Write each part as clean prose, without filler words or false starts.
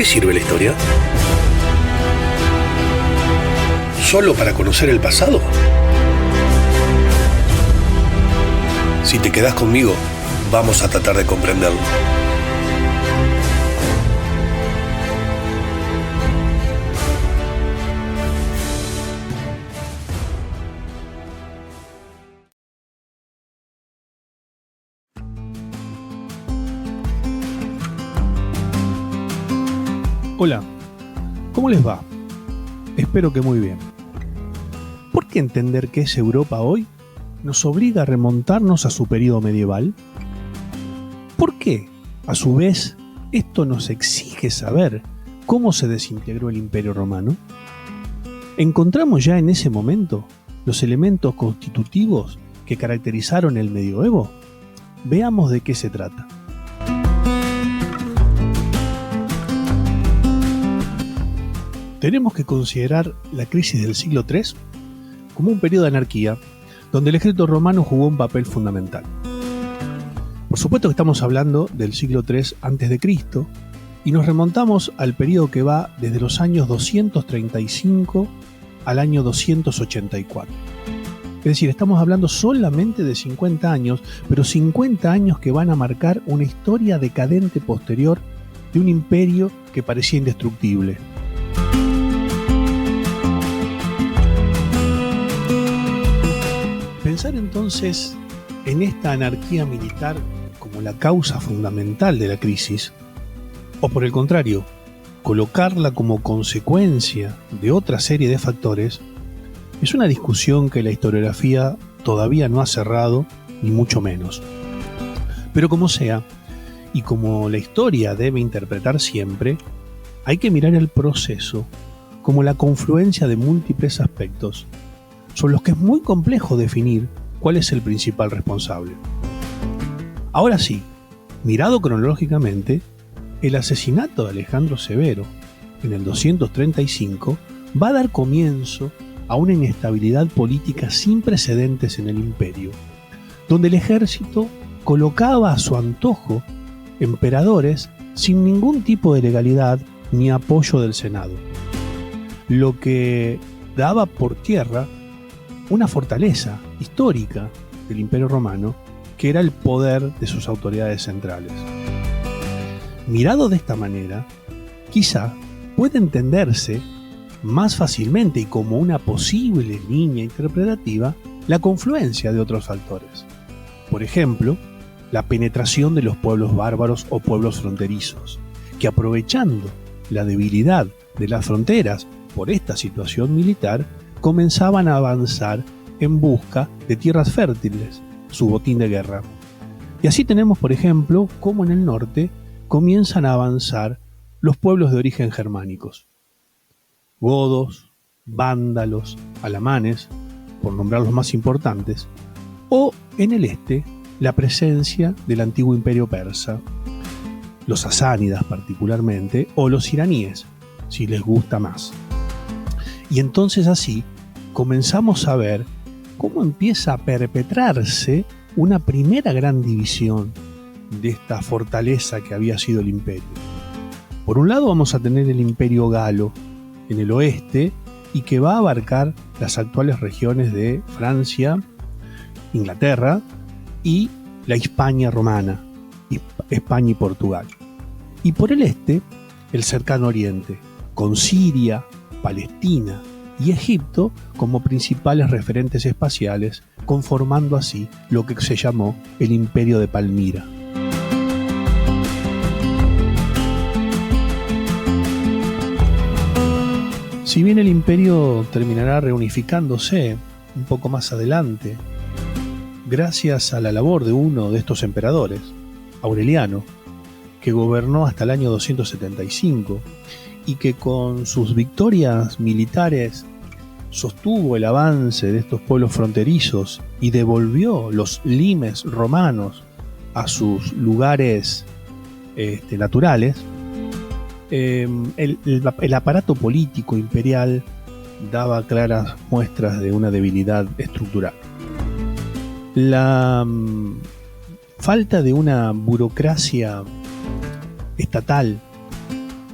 sirve la historia? ¿Solo para conocer el pasado? Si te quedás conmigo, vamos a tratar de comprenderlo. Hola, ¿cómo les va? Espero que muy bien. ¿Por qué entender qué es Europa hoy nos obliga a remontarnos a su periodo medieval? ¿Por qué, a su vez, esto nos exige saber cómo se desintegró el Imperio Romano? ¿Encontramos ya en ese momento los elementos constitutivos que caracterizaron el medioevo? Veamos de qué se trata. Tenemos que considerar la crisis del siglo III como un periodo de anarquía donde el ejército romano jugó un papel fundamental. Por supuesto que estamos hablando del siglo III a.C. y nos remontamos al periodo que va desde los años 235 al año 284. Es decir, estamos hablando solamente de 50 años, pero 50 años que van a marcar una historia decadente posterior de un imperio que parecía indestructible. Pensar entonces en esta anarquía militar como la causa fundamental de la crisis, o por el contrario, colocarla como consecuencia de otra serie de factores, es una discusión que la historiografía todavía no ha cerrado, ni mucho menos. Pero como sea, y como la historia debe interpretar siempre, hay que mirar el proceso como la confluencia de múltiples aspectos, sobre los que es muy complejo definir cuál es el principal responsable. Ahora sí, mirado cronológicamente, el asesinato de Alejandro Severo en el 235 va a dar comienzo a una inestabilidad política sin precedentes en el imperio, donde el ejército colocaba a su antojo emperadores sin ningún tipo de legalidad ni apoyo del Senado, lo que daba por tierra una fortaleza histórica del Imperio Romano, que era el poder de sus autoridades centrales. Mirado de esta manera, quizá puede entenderse más fácilmente y como una posible línea interpretativa la confluencia de otros factores. Por ejemplo, la penetración de los pueblos bárbaros o pueblos fronterizos, que aprovechando la debilidad de las fronteras por esta situación militar, comenzaban a avanzar en busca de tierras fértiles, su botín de guerra. Y así tenemos, por ejemplo, cómo en el norte comienzan a avanzar los pueblos de origen germánicos. Godos, vándalos, alamanes, por nombrar los más importantes, o en el este, la presencia del antiguo imperio persa, los sasánidas particularmente, o los iraníes, si les gusta más. Y entonces así comenzamos a ver cómo empieza a perpetrarse una primera gran división de esta fortaleza que había sido el imperio. Por un lado vamos a tener el imperio galo en el oeste y que va a abarcar las actuales regiones de Francia, Inglaterra y la Hispania romana, España y Portugal. Y por el este, el cercano oriente, con Siria, Palestina y Egipto como principales referentes espaciales, conformando así lo que se llamó el Imperio de Palmira. Si bien el imperio terminará reunificándose un poco más adelante, gracias a la labor de uno de estos emperadores, Aureliano, que gobernó hasta el año 275 y que con sus victorias militares sostuvo el avance de estos pueblos fronterizos y devolvió los limes romanos a sus lugares naturales, el aparato político imperial daba claras muestras de una debilidad estructural. La falta de una burocracia estatal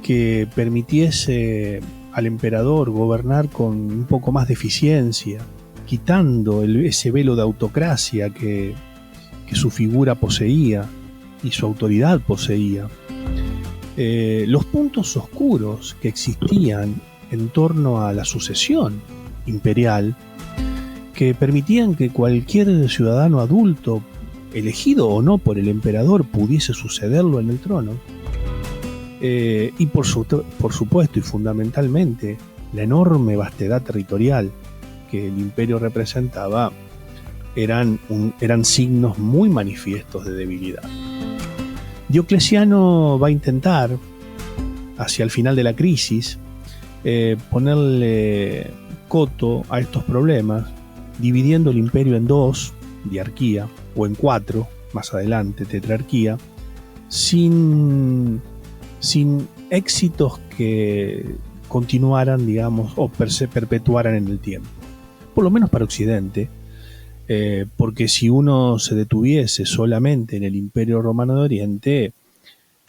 que permitiese al emperador gobernar con un poco más de eficiencia, quitando ese velo de autocracia que su figura poseía y su autoridad poseía. Los puntos oscuros que existían en torno a la sucesión imperial, que permitían que cualquier ciudadano adulto, elegido o no por el emperador, pudiese sucederlo en el trono. Y por supuesto y fundamentalmente, la enorme vastedad territorial que el imperio representaba eran signos muy manifiestos de debilidad. Diocleciano va a intentar, hacia el final de la crisis, ponerle coto a estos problemas, dividiendo el imperio en dos, diarquía, o en cuatro, más adelante, tetrarquía, sin éxitos que continuaran, digamos, o se perpetuaran en el tiempo. Por lo menos para Occidente, porque si uno se detuviese solamente en el Imperio Romano de Oriente,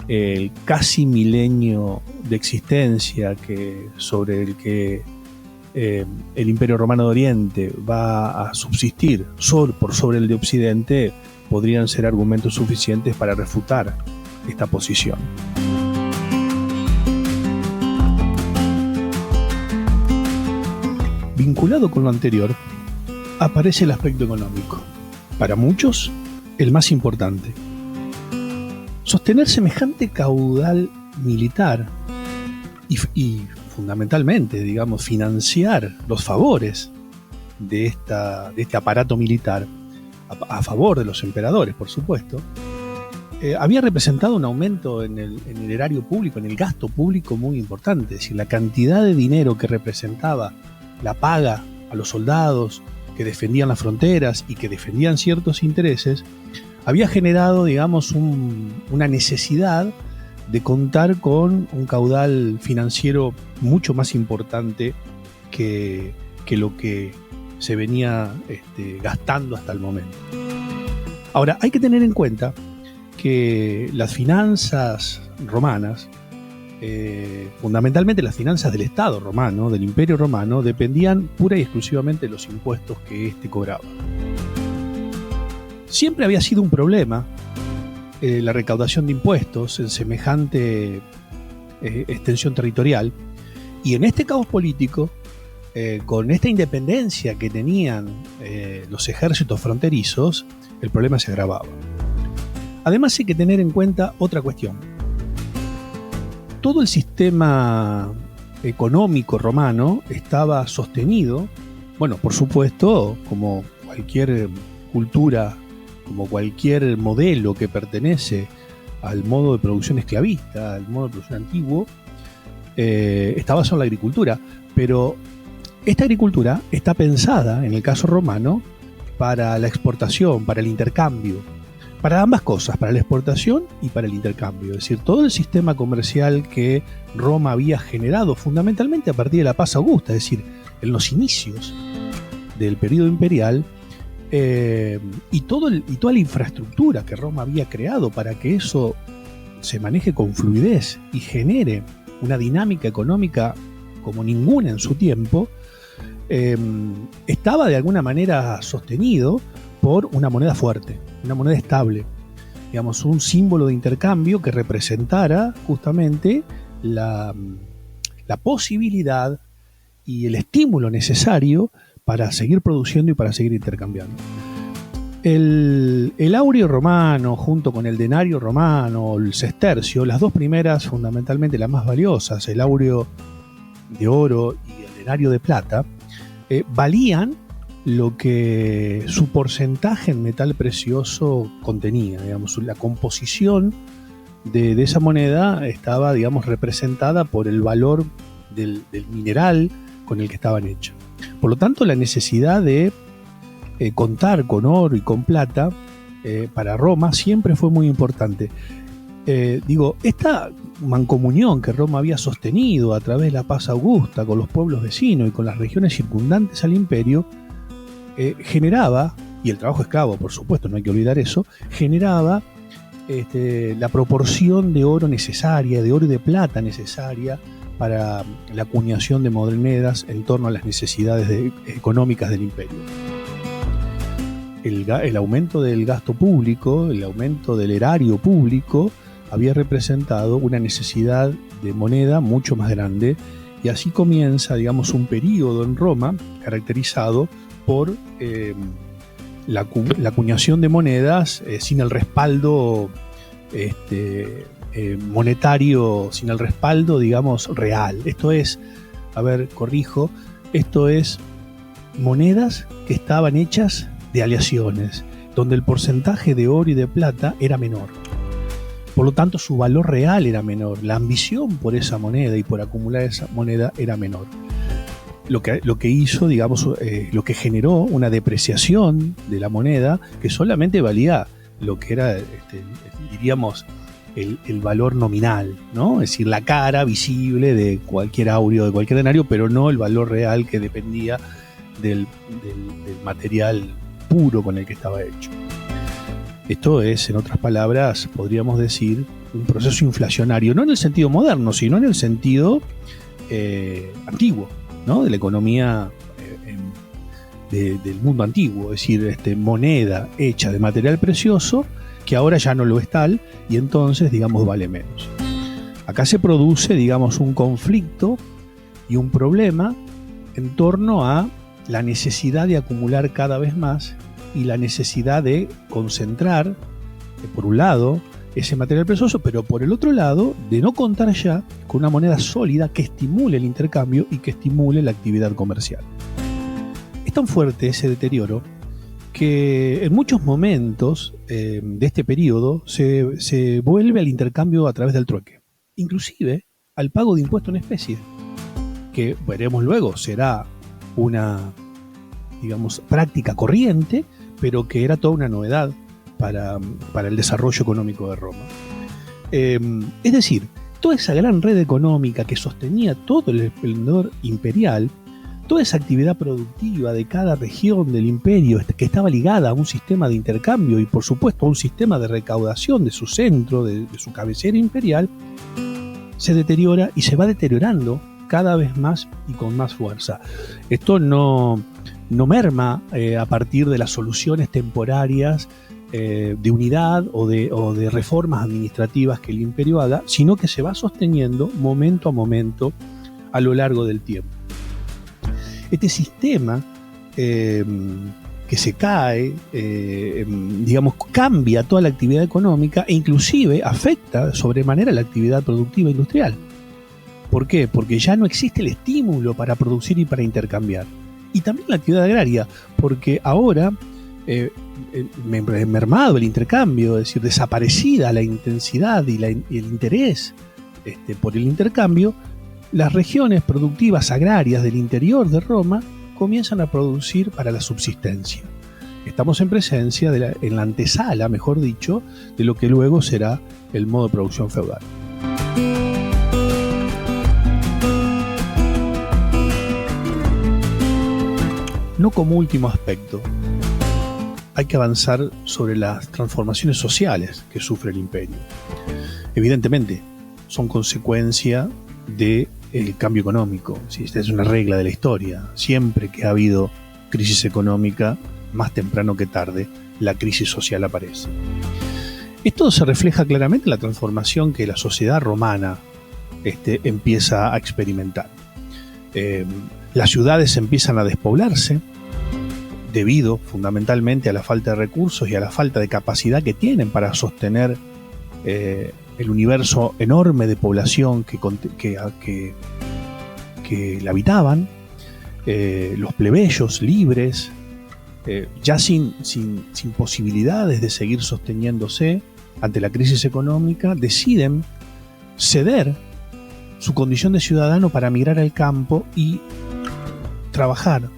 el casi milenio de existencia sobre el que el Imperio Romano de Oriente va a subsistir por sobre el de Occidente, podrían ser argumentos suficientes para refutar esta posición. Vinculado con lo anterior, aparece el aspecto económico. Para muchos, el más importante. Sostener semejante caudal militar y fundamentalmente, digamos, financiar los favores de este aparato militar a favor de los emperadores, por supuesto, había representado un aumento en el erario público, en el gasto público muy importante. Es decir, la cantidad de dinero que representaba la paga a los soldados que defendían las fronteras y que defendían ciertos intereses, había generado, digamos, una necesidad de contar con un caudal financiero mucho más importante que lo que se venía gastando hasta el momento. Ahora, hay que tener en cuenta que las finanzas romanas, fundamentalmente las finanzas del Estado romano, del Imperio Romano, dependían pura y exclusivamente de los impuestos que éste cobraba. Siempre había sido un problema la recaudación de impuestos en semejante extensión territorial, y en este caos político, con esta independencia que tenían los ejércitos fronterizos, el problema se agravaba. Además hay que tener en cuenta otra cuestión. Todo el sistema económico romano estaba sostenido, bueno, por supuesto, como cualquier cultura, como cualquier modelo que pertenece al modo de producción esclavista, al modo de producción antiguo, está basado en la agricultura. Pero esta agricultura está pensada, en el caso romano, para la exportación, para el intercambio, para ambas cosas, para la exportación y para el intercambio. Es decir, todo el sistema comercial que Roma había generado fundamentalmente a partir de la Paz Augusta, es decir, en los inicios del periodo imperial, y toda la infraestructura que Roma había creado para que eso se maneje con fluidez y genere una dinámica económica como ninguna en su tiempo, estaba de alguna manera sostenido por una moneda fuerte, una moneda estable, digamos, un símbolo de intercambio que representara justamente la posibilidad y el estímulo necesario para seguir produciendo y para seguir intercambiando. El aureo romano, junto con el denario romano, el sestercio, las dos primeras fundamentalmente las más valiosas, el aureo de oro y el denario de plata, valían lo que su porcentaje en metal precioso contenía. Digamos, la composición de esa moneda estaba, digamos, representada por el valor del mineral con el que estaban hechos. Por lo tanto, la necesidad de contar con oro y con plata para Roma siempre fue muy importante. Esta mancomunión que Roma había sostenido a través de la Paz Augusta con los pueblos vecinos y con las regiones circundantes al imperio, generaba, y el trabajo esclavo, por supuesto, no hay que olvidar eso, generaba la proporción de oro necesaria, de oro y de plata necesaria para la acuñación de monedas en torno a las necesidades económicas del imperio. El aumento del gasto público, el aumento del erario público, había representado una necesidad de moneda mucho más grande, y así comienza, digamos, un periodo en Roma caracterizado por la acuñación de monedas sin el respaldo monetario, sin el respaldo, digamos, real. Esto es, esto es monedas que estaban hechas de aleaciones, donde el porcentaje de oro y de plata era menor. Por lo tanto, su valor real era menor. La ambición por esa moneda y por acumular esa moneda era menor. Lo que hizo, digamos, lo que generó una depreciación de la moneda que solamente valía lo que era, diríamos, el valor nominal, ¿no? Es decir, la cara visible de cualquier aureo, de cualquier denario, pero no el valor real que dependía del material puro con el que estaba hecho. Esto es, en otras palabras, podríamos decir, un proceso inflacionario, no en el sentido moderno, sino en el sentido antiguo, ¿no? De la economía del mundo antiguo, es decir, moneda hecha de material precioso que ahora ya no lo es tal y entonces, digamos, vale menos. Acá se produce, digamos, un conflicto y un problema en torno a la necesidad de acumular cada vez más y la necesidad de concentrar, por un lado, ese material precioso, pero por el otro lado, de no contar ya con una moneda sólida que estimule el intercambio y que estimule la actividad comercial. Es tan fuerte ese deterioro que en muchos momentos de este periodo se vuelve al intercambio a través del trueque, inclusive al pago de impuesto en especie, que veremos luego será una, digamos, práctica corriente, pero que era toda una novedad para el desarrollo económico de Roma. Es decir, toda esa gran red económica que sostenía todo el esplendor imperial, toda esa actividad productiva de cada región del imperio que estaba ligada a un sistema de intercambio y por supuesto a un sistema de recaudación de su centro, de su cabecera imperial, se deteriora y se va deteriorando cada vez más y con más fuerza. Esto no merma a partir de las soluciones temporarias de unidad o de reformas administrativas que el imperio haga, sino que se va sosteniendo momento a momento a lo largo del tiempo. Este sistema que se cae, digamos, cambia toda la actividad económica e inclusive afecta sobremanera la actividad productiva industrial. ¿Por qué? Porque ya no existe el estímulo para producir y para intercambiar. Y también la actividad agraria, porque ahora, mermado el intercambio, es decir, desaparecida la intensidad y el interés por el intercambio, las regiones productivas agrarias del interior de Roma comienzan a producir para la subsistencia. Estamos en presencia en la antesala, mejor dicho, de lo que luego será el modo de producción feudal. No como último aspecto, hay que avanzar sobre las transformaciones sociales que sufre el imperio. Evidentemente, son consecuencia del cambio económico. Sí, esta es una regla de la historia. Siempre que ha habido crisis económica, más temprano que tarde, la crisis social aparece. Esto se refleja claramente en la transformación que la sociedad romana empieza a experimentar. Las ciudades empiezan a despoblarse debido fundamentalmente a la falta de recursos y a la falta de capacidad que tienen para sostener el universo enorme de población que la habitaban, los plebeyos libres, ya sin posibilidades de seguir sosteniéndose ante la crisis económica, deciden ceder su condición de ciudadano para migrar al campo y trabajar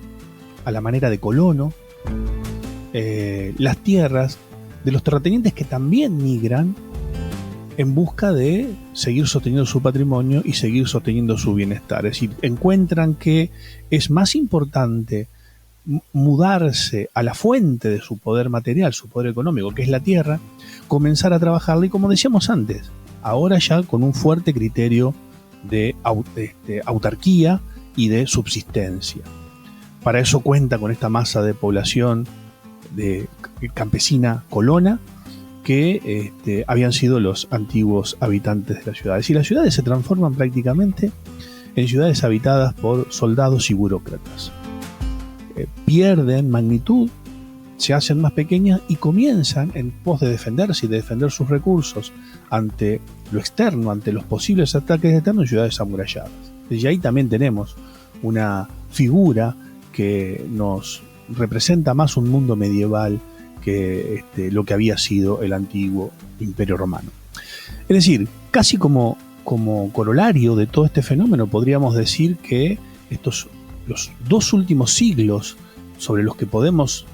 a la manera de colono las tierras de los terratenientes que también migran en busca de seguir sosteniendo su patrimonio y seguir sosteniendo su bienestar. Es decir, encuentran que es más importante mudarse a la fuente de su poder material, su poder económico, que es la tierra, comenzar a trabajarla y, como decíamos antes, ahora ya con un fuerte criterio de autarquía y de subsistencia. Para eso cuenta con esta masa de población de campesina colona que habían sido los antiguos habitantes de las ciudades. Y las ciudades se transforman prácticamente en ciudades habitadas por soldados y burócratas. Pierden magnitud, se hacen más pequeñas y comienzan, en pos de defenderse y de defender sus recursos ante lo externo, ante los posibles ataques externos, ciudades amuralladas. Y ahí también tenemos una figura que nos representa más un mundo medieval que lo que había sido el antiguo Imperio Romano. Es decir, casi como corolario de todo este fenómeno, podríamos decir que los 2 últimos siglos sobre los que podemos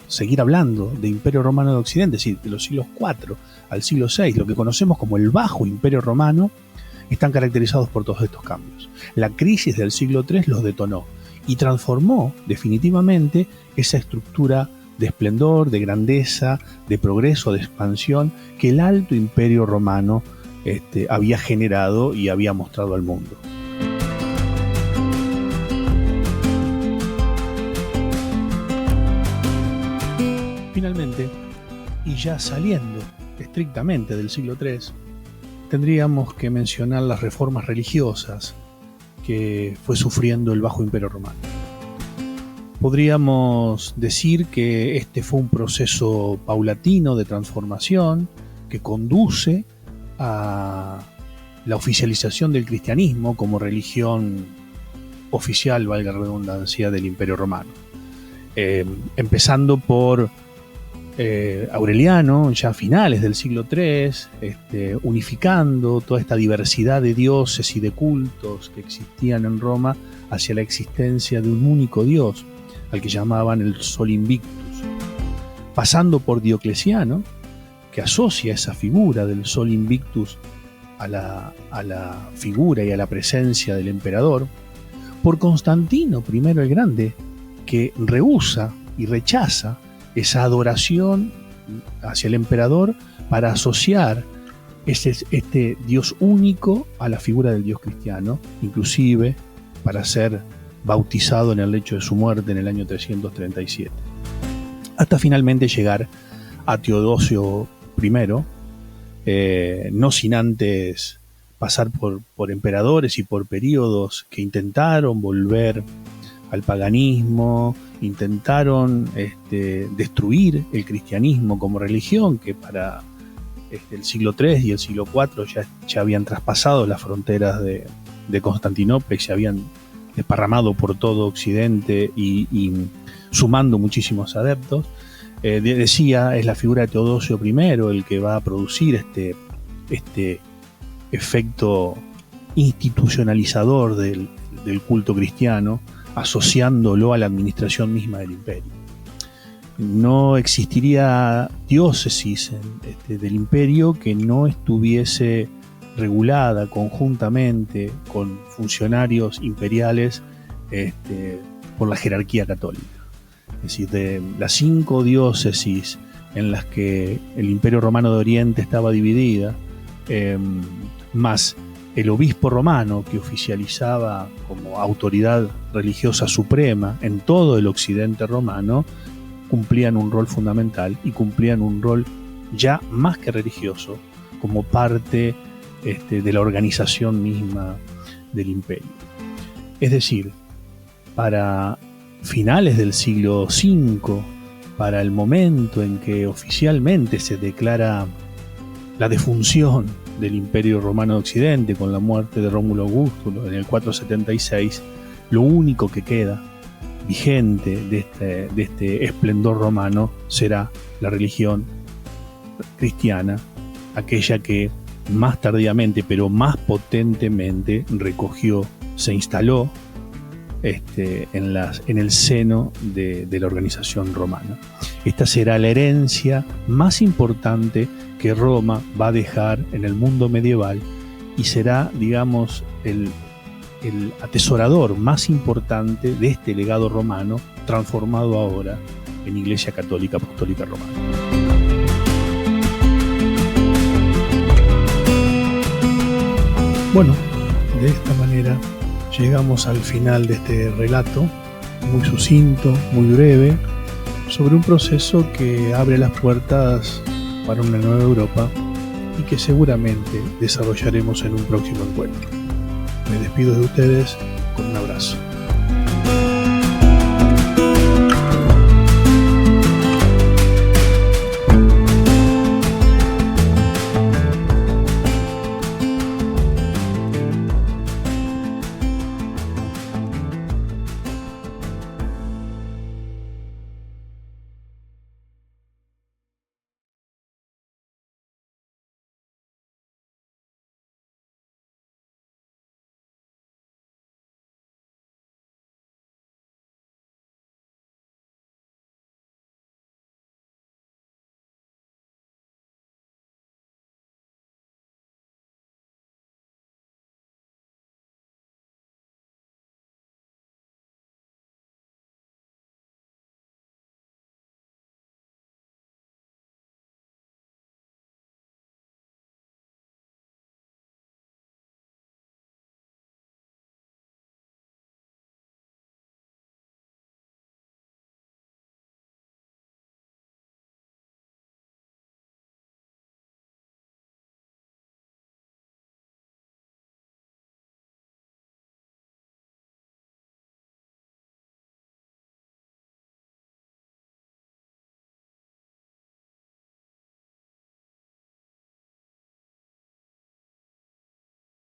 seguir hablando de Imperio Romano de Occidente, es decir, de los siglos IV al siglo VI, lo que conocemos como el Bajo Imperio Romano, están caracterizados por todos estos cambios. La crisis del siglo III los detonó y transformó definitivamente esa estructura de esplendor, de grandeza, de progreso, de expansión que el Alto Imperio Romano había generado y había mostrado al mundo. Finalmente, y ya saliendo estrictamente del siglo III, tendríamos que mencionar las reformas religiosas que fue sufriendo el Bajo Imperio Romano. Podríamos decir que este fue un proceso paulatino de transformación que conduce a la oficialización del cristianismo como religión oficial, valga la redundancia, del Imperio Romano. Empezando por Aureliano, ya a finales del siglo III, unificando toda esta diversidad de dioses y de cultos que existían en Roma hacia la existencia de un único dios, al que llamaban el Sol Invictus. Pasando por Diocleciano, que asocia esa figura del Sol Invictus a la figura y a la presencia del emperador, por Constantino I el Grande, que rehúsa y rechaza esa adoración hacia el emperador para asociar este Dios único a la figura del Dios cristiano, inclusive para ser bautizado en el lecho de su muerte en el año 337. Hasta finalmente llegar a Teodosio I, no sin antes pasar por emperadores y por periodos que intentaron volver al paganismo, intentaron destruir el cristianismo como religión, que para el siglo III y el siglo IV ya habían traspasado las fronteras de Constantinopla y se habían desparramado por todo Occidente y sumando muchísimos adeptos. Decía, es la figura de Teodosio I el que va a producir este efecto institucionalizador del culto cristiano, asociándolo a la administración misma del imperio. No existiría diócesis del imperio que no estuviese regulada conjuntamente con funcionarios imperiales por la jerarquía católica. Es decir, de las 5 diócesis en las que el Imperio Romano de Oriente estaba dividida, más el obispo romano, que oficializaba como autoridad religiosa suprema en todo el occidente romano, cumplían un rol fundamental y cumplían un rol ya más que religioso, como parte de la organización misma del imperio. Es decir, para finales del siglo V, para el momento en que oficialmente se declara la defunción del Imperio Romano de Occidente con la muerte de Rómulo Augusto en el 476, lo único que queda vigente de este esplendor romano será la religión cristiana, aquella que más tardíamente, pero más potentemente recogió, se instaló en el seno de la organización romana. Esta será la herencia más importante que Roma va a dejar en el mundo medieval y será, digamos, el atesorador más importante de este legado romano, transformado ahora en Iglesia Católica Apostólica Romana. Bueno, de esta manera llegamos al final de este relato, muy sucinto, muy breve, sobre un proceso que abre las puertas para una nueva Europa y que seguramente desarrollaremos en un próximo encuentro. Me despido de ustedes con un abrazo.